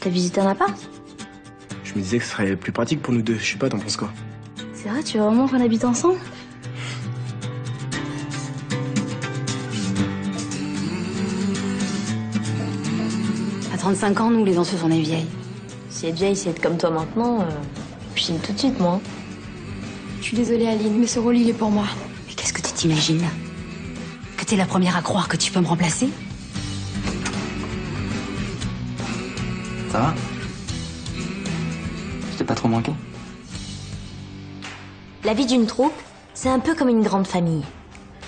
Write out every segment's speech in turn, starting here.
T'as visité un appart? Je me disais que ce serait plus pratique pour nous deux. Je sais pas, t'en penses quoi? C'est vrai, tu veux vraiment qu'on habite ensemble? À 35 ans, nous, les danseuses, on est vieilles. Si être vieille, c'est être comme toi maintenant, je chine tout de suite, moi. Je suis désolée, Aline, mais ce rôle, il est pour moi. Mais qu'est-ce que tu t'imagines? Que t'es la première à croire que tu peux me remplacer? Ça va? Je t'ai pas trop manqué? La vie d'une troupe, c'est un peu comme une grande famille.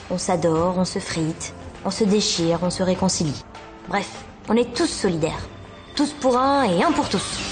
On s'adore, on se frite, on se déchire, on se réconcilie. Bref, on est tous solidaires. Tous pour un et un pour tous.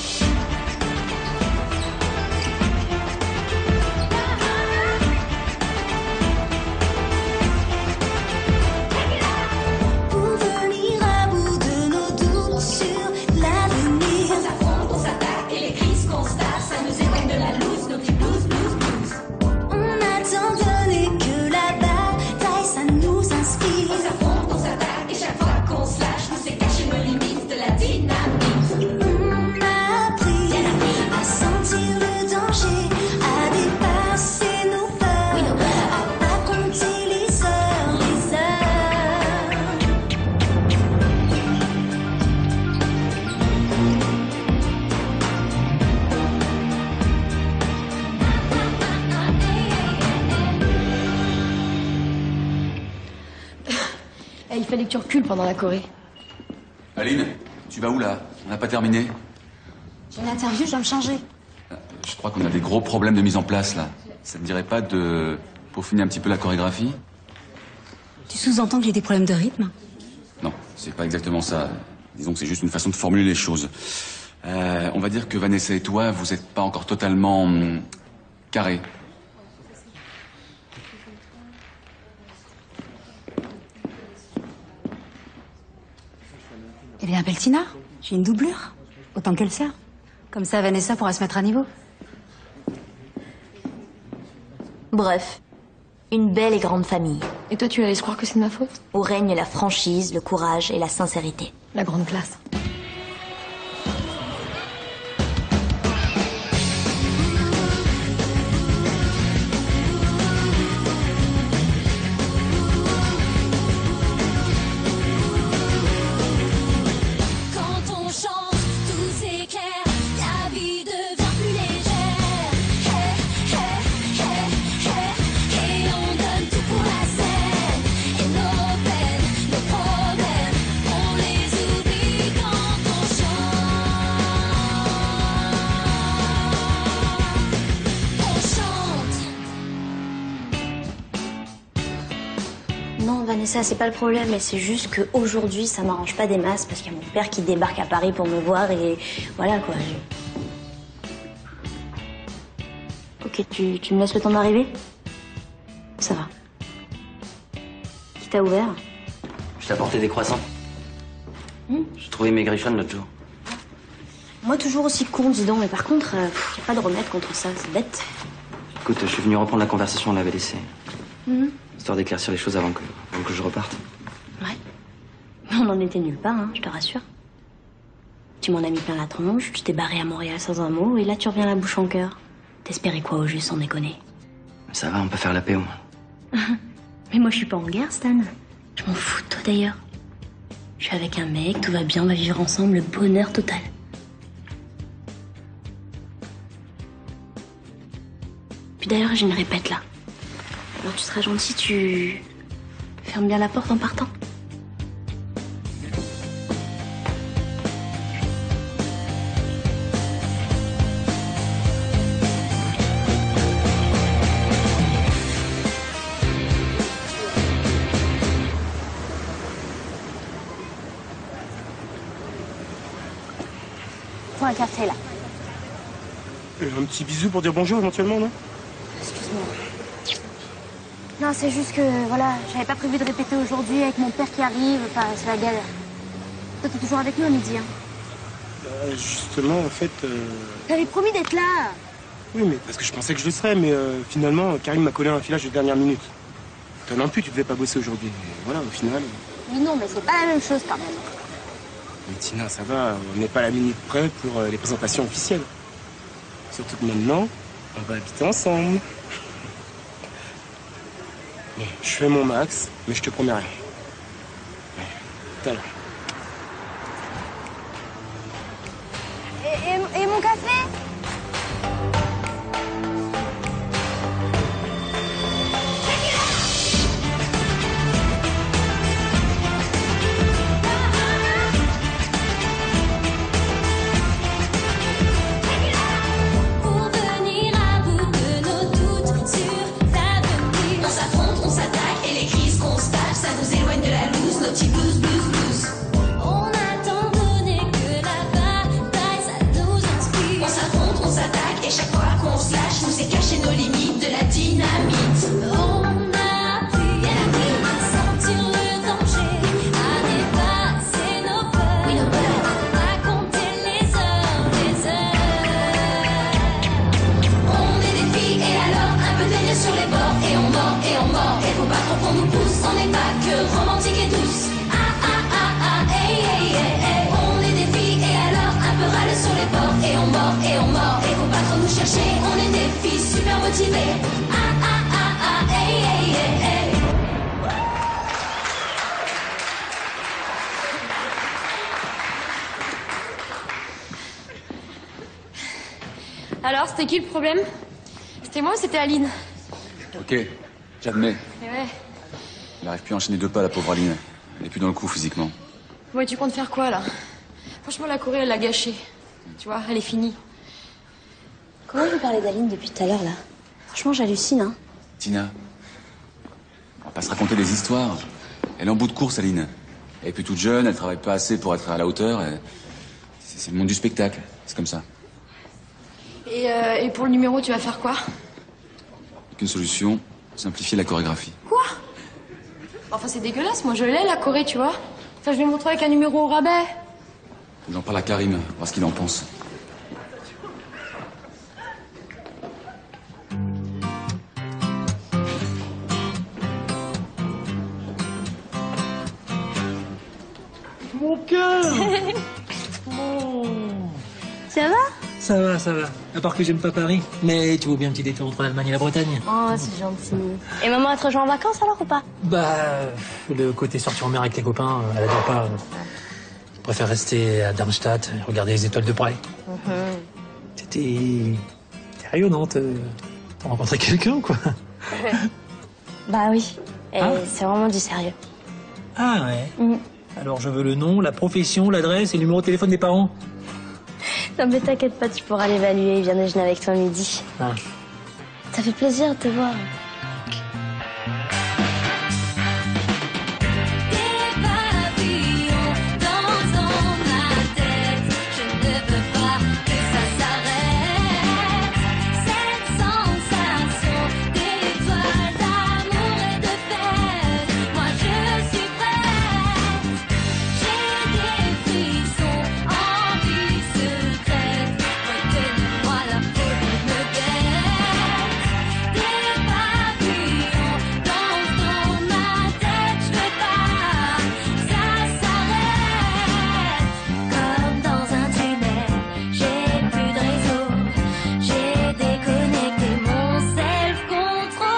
Il fallait que tu recules pendant la choré. Aline, tu vas où là? On n'a pas terminé? J'ai une interview, je dois me changer. Je crois qu'on a des gros problèmes de mise en place là. Ça te dirait pas de peaufiner un petit peu la chorégraphie? Tu sous-entends que j'ai des problèmes de rythme? Non, c'est pas exactement ça. Disons que c'est juste une façon de formuler les choses. On va dire que Vanessa et toi, vous êtes pas encore totalement carrés. Eh bien, appelle Tina. J'ai une doublure. Autant qu'elle sert. Comme ça, Vanessa pourra se mettre à niveau. Bref, une belle et grande famille, Et toi, tu la laisses croire que c'est de ma faute? où règne la franchise, le courage et la sincérité. La grande classe. Non, Vanessa, c'est pas le problème, mais c'est juste qu'aujourd'hui, ça m'arrange pas des masses parce qu'il y a mon père qui débarque à Paris pour me voir et voilà quoi. Ok, tu me laisses le temps d'arriver? Ça va. Qui t'a ouvert? Je t'ai apporté des croissants. J'ai trouvé mes griffons l'autre jour. Moi, toujours aussi con, dis donc, mais par contre, y a pas de remède contre ça, c'est bête. Écoute, je suis venu reprendre la conversation, on l'avait laissée. Histoire d'éclaircir les choses avant que je reparte. Ouais. Mais on en était nulle part, hein, je te rassure. Tu m'en as mis plein la tronche, tu t'es barré à Montréal sans un mot, et là tu reviens la bouche en cœur. T'espérais quoi au juste, sans déconner? Ça va, on peut faire la paix au moins. Mais moi je suis pas en guerre, Stan. Je m'en fous de toi d'ailleurs. Je suis avec un mec, tout va bien, on va vivre ensemble, le bonheur total. Puis d'ailleurs, j'ai une répète là. Alors tu seras gentil, tu fermes bien la porte en partant. Faut un café là. Un petit bisou pour dire bonjour éventuellement, non? Excuse-moi. Non, c'est juste que, voilà, j'avais pas prévu de répéter aujourd'hui avec mon père qui arrive, enfin, c'est la galère. Toi, t'es toujours avec nous à midi, hein? Justement, en fait... T'avais promis d'être là. Oui, mais parce que je pensais que je le serais, mais finalement, Karim m'a collé un filage de dernière minute. Toi non plus, tu devais pas bosser aujourd'hui. Et voilà, au final... Oui, non, mais c'est pas la même chose quand même. Mais Tina, ça va, on n'est pas à la minute près pour les présentations officielles. Surtout que maintenant, on va habiter ensemble. Bon, je fais mon max, mais je te promets rien. Ouais, tout à l'heure. Et mon café? Pour venir à bout de nos doutes sur l'avenir. On s'affronte, on s'attaque et les crises qu'on se tape, ça nous éloigne de la loose, nos petits blues, blues, blues. On a tant donné que la bataille, ça nous inspire. On s'affronte, on s'attaque et chaque fois qu'on se lâche, nous c'est cacher nos limites de la dynamite. On a appris à sentir le danger, à dépasser nos peurs, à compter les heures, des heures. On est des filles et alors un peu tenir sur les bords et on mord et on mord et faut pas trop qu'on nous pousse. On n'est pas que romantique et douce. Ah ah ah ah hey hey hey hey. On est des filles et alors un peu râle sur les bords et on mord et on mord et faut pas trop nous chercher. On est des filles super motivées. Ah ah ah ah hey hey hey hey. Alors, c'était qui le problème? C'était moi ou c'était Aline? Ok, j'admets. Mais ouais. Il arrive plus à enchaîner 2 pas, la pauvre Aline. Elle est plus dans le coup physiquement. Ouais, tu comptes faire quoi, là? Franchement, la Corée, elle l'a gâchée. Tu vois, elle est finie. Comment vous parlez d'Aline depuis tout à l'heure, là? Franchement, j'hallucine, hein. Tina, on va pas se raconter des histoires. Elle est en bout de course, Aline. Elle est plus toute jeune, elle travaille pas assez pour être à la hauteur. C'est le monde du spectacle, c'est comme ça. Et pour le numéro, tu vas faire quoi? Qu'une solution, simplifier la chorégraphie. Quoi? Enfin, c'est dégueulasse. Moi, je l'ai, la Corée, tu vois. Enfin, je vais me retrouver avec un numéro au rabais. J'en parle à Karim, voir ce qu'il en pense. Mon cœur. Ça va? Ça va, ça va. À part que j'aime pas Paris. Mais tu vaux bien un petit détour entre l'Allemagne et la Bretagne. Oh, c'est gentil. Et maman, elle te rejoint en vacances alors ou pas? Bah, le côté sortir en mer avec les copains, elle adore pas. Je préfère rester à Darmstadt et regarder les étoiles de près. T'es rayonnante. T'as rencontré quelqu'un, quoi. Bah oui. Et Ah. c'est vraiment du sérieux. Ah ouais. Alors je veux le nom, la profession, l'adresse et le numéro de téléphone des parents. Non mais t'inquiète pas, tu pourras l'évaluer. Il vient déjeuner avec toi midi. Ah. Ça fait plaisir de te voir. Des papillons dans ma tête, je ne veux pas que ça s'arrête. Cette sensation d'étoiles, d'amour et de fête, moi je suis prête. J'ai des frissons, envie secrète, retenez-moi, la folie me guette. Des papillons dans ma tête, je veux pas que ça s'arrête. Comme dans un tunnel, j'ai plus de réseau, j'ai déconnecté mon self-control.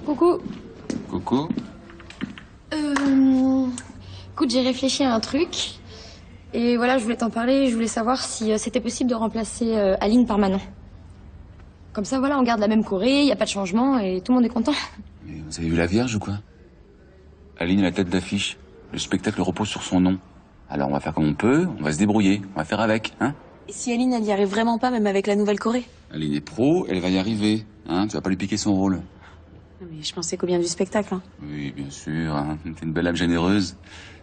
Coucou. Coucou. Écoute, j'ai réfléchi à un truc. Et voilà, je voulais t'en parler. Je voulais savoir si c'était possible de remplacer Aline par Manon. Comme ça, voilà, on garde la même Corée, il n'y a pas de changement et tout le monde est content. Mais vous avez vu la Vierge ou quoi? Aline est la tête d'affiche. Le spectacle repose sur son nom. Alors on va faire comme on peut, on va se débrouiller, on va faire avec, hein? Et si Aline, elle y arrive vraiment pas, même avec la nouvelle Corée? Aline est pro, elle va y arriver, hein? Tu vas pas lui piquer son rôle. Non, mais je pensais qu'au bien du spectacle, hein. Oui, bien sûr, hein. T'es une belle âme généreuse.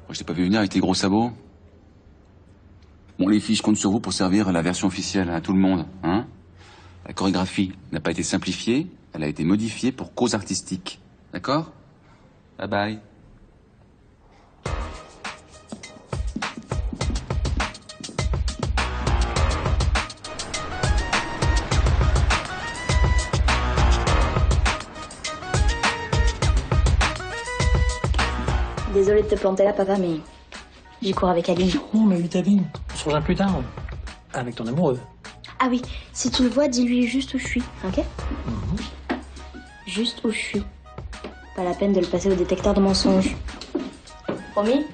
Moi, je t'ai pas vu venir avec tes gros sabots. Bon, les filles, je compte sur vous pour servir la version officielle à tout le monde, hein? La chorégraphie n'a pas été simplifiée, elle a été modifiée pour cause artistique. D'accord? Bye bye. Désolée de te planter là, papa, mais j'y cours avec Aline. Non, mais lui, ta vie. On se rejoint plus tard. Avec ton amoureux. Ah oui, si tu le vois, dis-lui juste où je suis, ok? Juste où je suis. Pas la peine de le passer au détecteur de mensonges. Promis?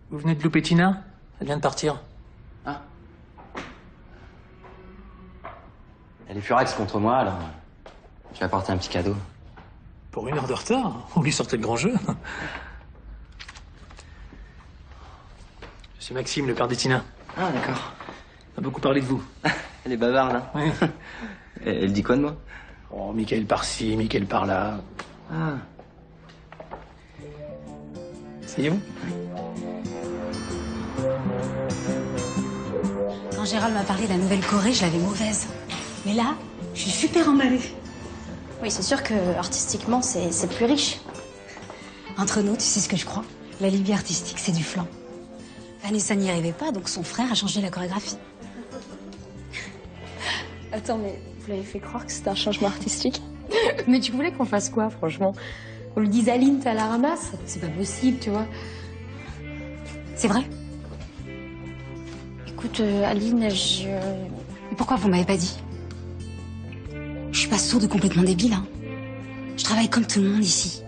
Vous venez de louper Tina? Elle vient de partir. Ah. Elle est furax contre moi, alors je vais apporter un petit cadeau. Pour 1 heure de retard, on lui sortait le grand jeu. Je suis Maxime, le père de Tina. Ah, d'accord. On a beaucoup parlé de vous. Elle est bavarde, hein. Oui. Elle dit quoi de moi? Oh, Michael par-ci, Michael par-là. Ah. Asseyez-vous. Quand Gérald m'a parlé de la Nouvelle-Corée, je l'avais mauvaise. Mais là, je suis super emballée. Oui, c'est sûr que artistiquement, c'est plus riche. Entre nous, tu sais ce que je crois? La Libye artistique, c'est du flan. Vanessa n'y arrivait pas, donc son frère a changé la chorégraphie. Attends, mais vous l'avez fait croire que c'était un changement artistique? Mais tu voulais qu'on fasse quoi, franchement? On lui dise Aline, t'es à la ramasse? C'est pas possible, tu vois. C'est vrai? Écoute, Aline, Mais pourquoi vous m'avez pas dit? Je suis pas sourde ou complètement débile, hein. Je travaille comme tout le monde ici.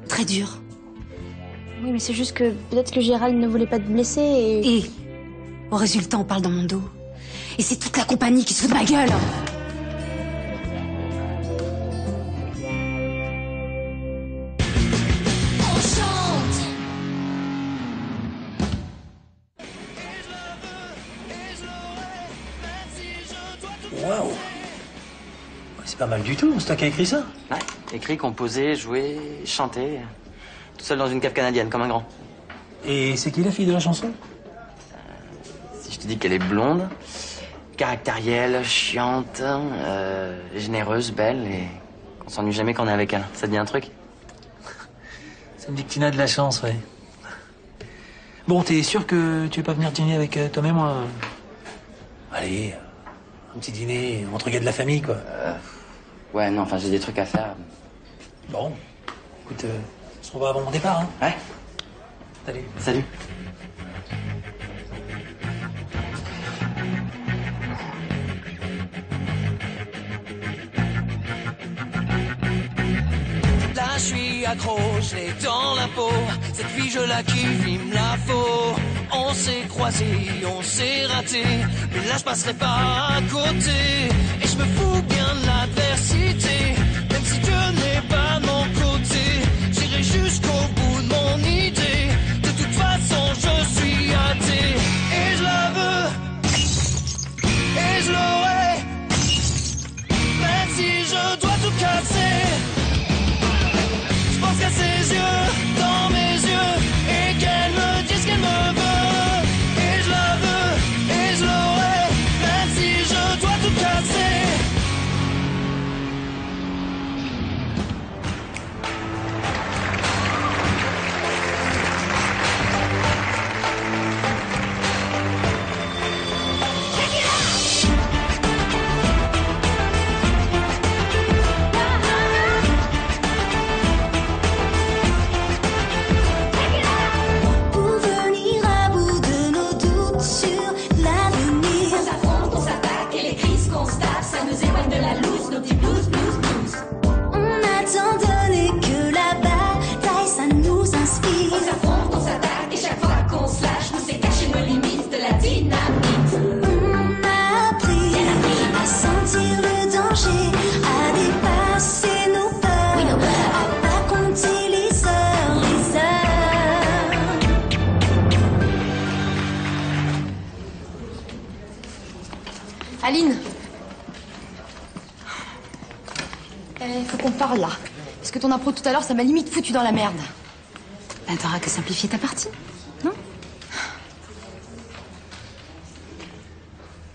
Très dur. Oui, mais c'est juste que peut-être que Gérald ne voulait pas te blesser et... Et au résultat, on parle dans mon dos. Et c'est toute la compagnie qui se fout de ma gueule. On chante. Waouh. C'est pas mal du tout, c'est toi qui as écrit ça? Ouais, écrit, composé, joué, chanté. Tout seul dans une cave canadienne, comme un grand. Et c'est qui la fille de la chanson? Si je te dis qu'elle est blonde, caractérielle, chiante, généreuse, belle, et qu'on s'ennuie jamais quand on est avec elle. Ça te dit un truc? Ça me dit que Tina a de la chance, ouais. Bon, t'es sûr que tu veux pas venir dîner avec Tom et moi? Allez, un petit dîner entre gars de la famille, quoi. Ouais, non, enfin, j'ai des trucs à faire. Bon, écoute, on se revoit avant mon départ, hein. Ouais, Salut. salut. Là je suis accro, je l'ai dans la peau. Cette fille je la kiffe, il me la faut. On s'est croisés, on s'est raté, mais là je passerai pas à côté. Et je me fous bien de l'adversité, même si Dieu n'est pas de mon côté. J'irai jusqu'au bout de mon idée. De toute façon je suis athée. Et je la veux, et je l'aurai, même si je dois tout casser. Je pense qu'à ses yeux, dans mes yeux, et qu'elle me dise qu'elle me veut. Et je la veux, et je l'aurai, même si je dois tout casser. Pour venir à bout de nos doutes sur l'avenir. On s'affronte, on s'attaque et les crises qu'on se tape, ça nous éloigne de la loose, nos petits blues, blues, blues. On a tant donné que la bataille, ça nous inspire. On s'affronte, on s'attaque et chaque fois qu'on se lâche, nous c'est cacher nos limites de la dynamite. On a appris à sentir le danger, à dépasser nos peurs, à pas compter les heures, les heures. Aline. Faut qu'on parle là. Parce que ton impro tout à l'heure, ça m'a limite foutu dans la merde. Ben, t'auras que simplifier ta partie, non?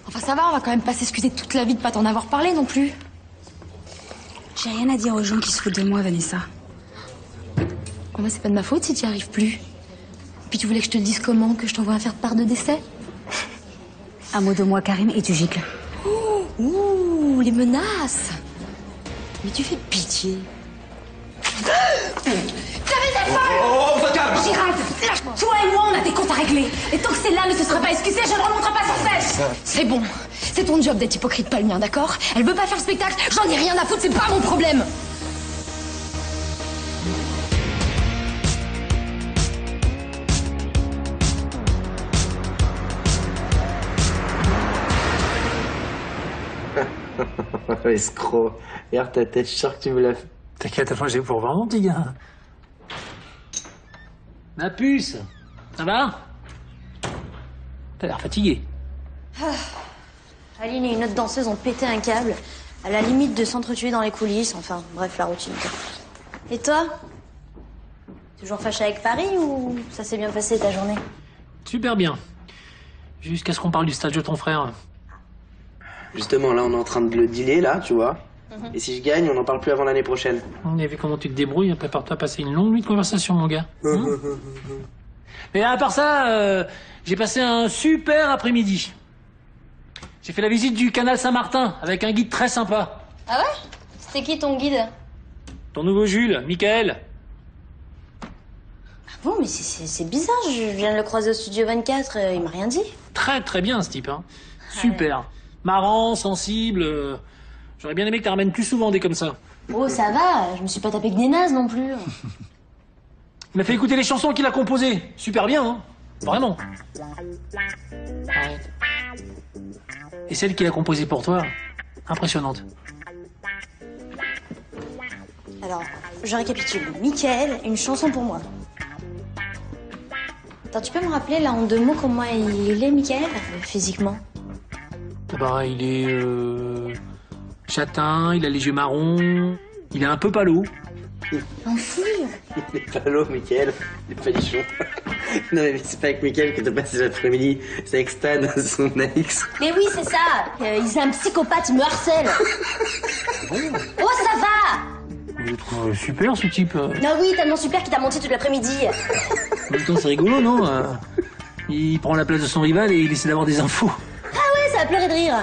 Enfin ça va, on va quand même pas s'excuser toute la vie de pas t'en avoir parlé non plus. J'ai rien à dire aux gens qui se foutent de moi, Vanessa. Moi, c'est pas de ma faute si tu n'y arrives plus. Puis tu voulais que je te le dise comment? Que je t'envoie un faire-part de décès? Un mot de moi, Karim, et tu gicles. Ouh, les menaces! Mais tu fais pitié. T'avais des folles! Oh, on se calme! Gérald, lâche-moi! Toi et moi, on a des comptes à régler. Et tant que celle-là ne se sera pas excusée, je ne remonterai pas sans cesse. C'est bon. C'est ton job d'être hypocrite, pas le mien, d'accord? Elle veut pas faire le spectacle, j'en ai rien à foutre, c'est pas mon problème! Escroc. Regarde ta tête, je suis sûr que tu me l'as fait. T'inquiète, moi j'ai pour voir mon petit gars. Ma puce, ça va? T'as l'air fatigué. Aline et une autre danseuse ont pété un câble, à la limite de s'entretuer dans les coulisses, enfin, bref, la routine, quoi. Et toi? Toujours fâché avec Paris ou ça s'est bien passé ta journée? Super bien. Jusqu'à ce qu'on parle du stage de ton frère. Justement, là, on est en train de le dealer, là, tu vois. Et si je gagne, on n'en parle plus avant l'année prochaine. On a vu comment tu te débrouilles, prépare-toi à passer une longue nuit de conversation, mon gars. Mais à part ça, j'ai passé un super après-midi. J'ai fait la visite du canal Saint-Martin avec un guide très sympa. Ah ouais? C'était qui ton guide? Ton nouveau Jules, Michael. Ah bon, mais c'est bizarre, je viens de le croiser au Studio 24, il m'a rien dit. Très très bien ce type, hein. Super. Marrant, sensible. J'aurais bien aimé que tu ramènes plus souvent des comme ça. Oh, ça va, je me suis pas tapé que des nazes non plus. Il m'a fait écouter les chansons qu'il a composées. Super bien, hein. Vraiment. Et celle qu'il a composée pour toi, impressionnante. Alors, je récapitule. Mickaël, une chanson pour moi. Attends, tu peux me rappeler, là, en 2 mots, comment il est, Mickaël, physiquement? Bah, il est châtain, il a les yeux marrons, il est un peu palo. Un fou. Il est pas l'eau, Mickaël. Il est pas lichon. Non, mais c'est pas avec Mickaël que t'as passé l'après-midi. C'est avec Stan, son ex. Mais oui, c'est ça. Il est un psychopathe, il me harcèle. Oh, ça va. Je le trouve super, ce type. Non, oui, tellement super qu'il t'a menti toute l'après-midi. En même temps, c'est rigolo, non? Il prend la place de son rival et il essaie d'avoir des infos. Ah ouais, ça a pleuré de rire.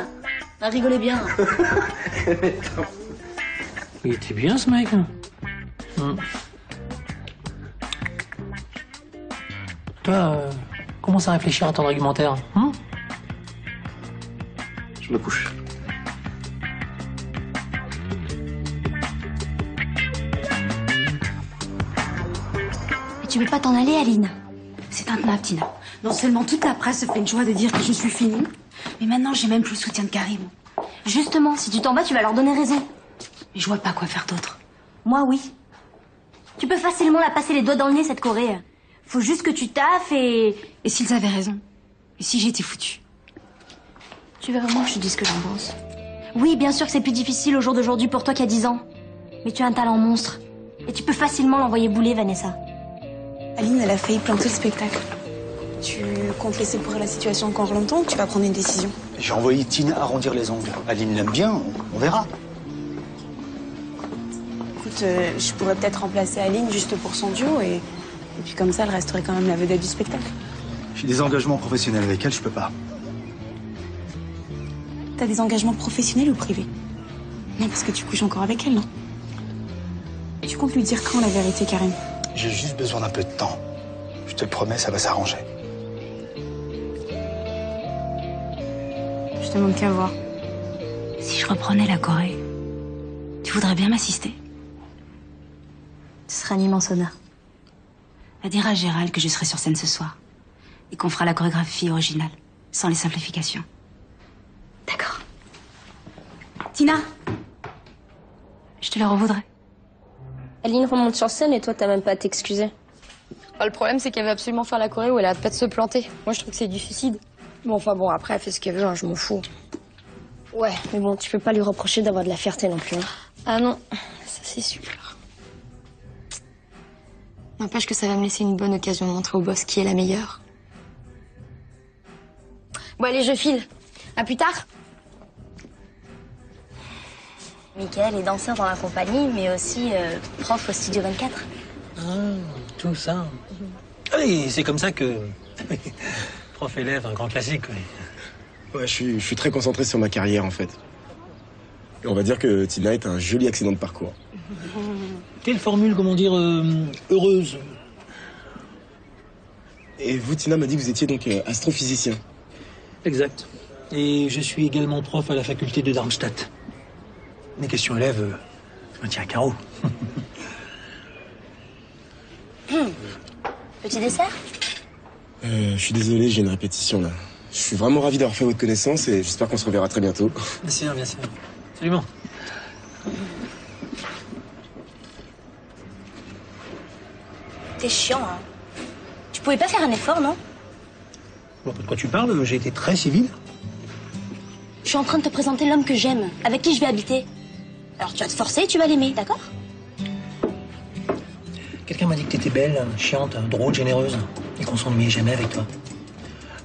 Ah, rigolez bien. Il était bien, ce mec. Toi, commence à réfléchir à ton argumentaire. Je me couche. Et tu veux pas t'en aller, Aline? C'est intenable, Tina. Non seulement toute la presse se fait une joie de dire que je suis finie, mais maintenant j'ai même plus le soutien de Karim. Justement, si tu t'en vas, tu vas leur donner raison. Mais je vois pas quoi faire d'autre. Moi, oui. Tu peux facilement la passer les doigts dans le nez, cette Corée. Faut juste que tu taffes et... Et s'ils avaient raison? Et si j'étais foutue? Tu veux vraiment que je te dise ce que j'en pense? Oui, bien sûr que c'est plus difficile au jour d'aujourd'hui pour toi qu'il y a 10 ans. Mais tu as un talent monstre. Et tu peux facilement l'envoyer bouler, Vanessa. Aline, elle a failli planter le spectacle. Tu comptes laisser pourrir la situation encore longtemps ou tu vas prendre une décision? J'ai envoyé Tina arrondir les ongles. Aline l'aime bien, on verra. Écoute, je pourrais peut-être remplacer Aline juste pour son duo et puis comme ça, elle resterait quand même la vedette du spectacle. J'ai des engagements professionnels avec elle, je peux pas. T'as des engagements professionnels ou privés? Non, parce que tu couches encore avec elle, non? Tu comptes lui dire quand la vérité, Karim? J'ai juste besoin d'un peu de temps. Je te le promets, ça va s'arranger. Je te demande qu'à voir. Si je reprenais la Corée, tu voudrais bien m'assister? Ce sera un immense honneur. Va dire à Gérald que je serai sur scène ce soir et qu'on fera la chorégraphie originale, sans les simplifications. D'accord. Tina, je te le revaudrai. Aline remonte sur scène et toi, t'as même pas à t'excuser. Le problème, c'est qu'elle veut absolument faire la choré où elle a pas de se planter. Moi, je trouve que c'est du suicide. Bon, enfin bon, après, elle fait ce qu'elle veut, hein, je m'en fous. Ouais, mais bon, tu peux pas lui reprocher d'avoir de la fierté non plus. Hein. Ah non, ça c'est sûr. N'empêche que ça va me laisser une bonne occasion de montrer au boss qui est la meilleure. Bon, allez, je file. À plus tard. Mickaël est danseur dans la compagnie, mais aussi prof au Studio 24. tout ça. Et c'est comme ça que... Prof-élève, un grand classique, oui. Ouais, je suis très concentré sur ma carrière, en fait. Et on va dire que Tina est un joli accident de parcours. Quelle formule, comment dire, heureuse? Et vous, Tina m'a dit que vous étiez donc astrophysicien. Exact. Et je suis également prof à la faculté de Darmstadt. Mes questions élèves, je me tiens à carreau. Petit dessert? Je suis désolé, j'ai une répétition, là. Je suis vraiment ravi d'avoir fait votre connaissance et j'espère qu'on se reverra très bientôt. Bien sûr, bien sûr. Absolument. T'es chiant, hein. Tu pouvais pas faire un effort, non? Bon, de quoi tu parles? J'ai été très civil. Je suis en train de te présenter l'homme que j'aime, avec qui je vais habiter. Alors tu vas te forcer et tu vas l'aimer, d'accord? Quelqu'un m'a dit que t'étais belle, chiante, drôle, généreuse, et qu'on s'ennuyait jamais avec toi.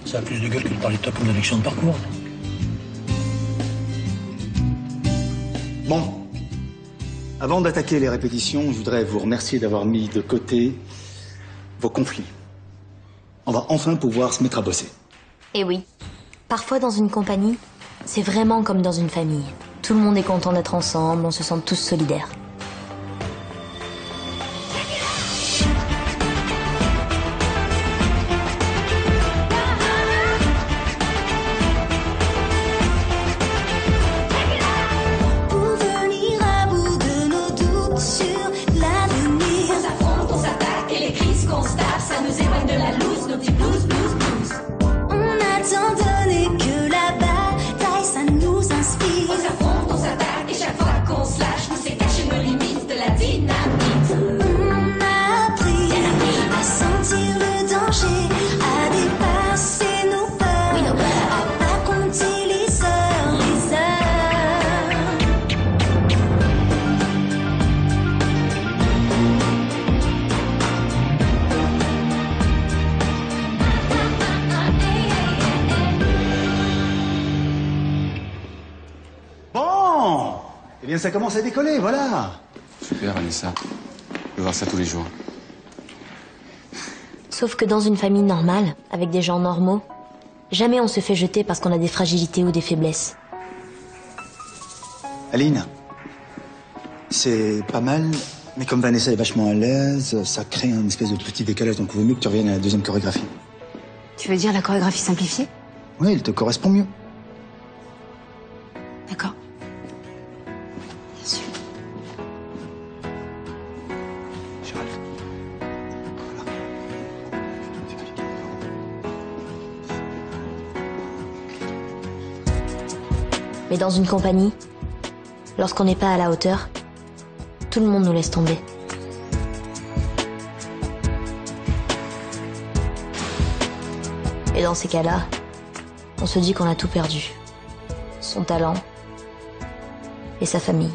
Ça a plus de gueule que de parler de toi comme d'un accident de parcours. Bon. Avant d'attaquer les répétitions, je voudrais vous remercier d'avoir mis de côté vos conflits. On va enfin pouvoir se mettre à bosser. Et oui, parfois dans une compagnie, c'est vraiment comme dans une famille. Tout le monde est content d'être ensemble, on se sent tous solidaires. Pour venir à bout de nos doutes sur l'avenir. On s'affronte, on s'attaque et les crises qu'on se tape, ça nous éloigne de la loose, nos petits blues, blues, blues. On a tant donné que la bataille, ça nous inspire. On s'affronte, on s'attaque et chaque fois qu'on se lâche, nous c'est cacher nos limites de la dynamite. On a appris à sentir le danger, à dépasser nos peurs, à pas compter les heures, les heures. Bon. Eh bien, ça commence à décoller, voilà. Super, Vanessa. Je veux voir ça tous les jours. Sauf que dans une famille normale, avec des gens normaux, jamais on se fait jeter parce qu'on a des fragilités ou des faiblesses. Aline, c'est pas mal, mais comme Vanessa est vachement à l'aise, ça crée un espèce de petit décalage, donc il vaut mieux que tu reviennes à la deuxième chorégraphie. Tu veux dire la chorégraphie simplifiée? Oui, elle te correspond mieux. D'accord. Bien sûr. Gérald. Voilà. Mais dans une compagnie, lorsqu'on n'est pas à la hauteur, tout le monde nous laisse tomber. Et dans ces cas-là, on se dit qu'on a tout perdu. Son talent et sa famille.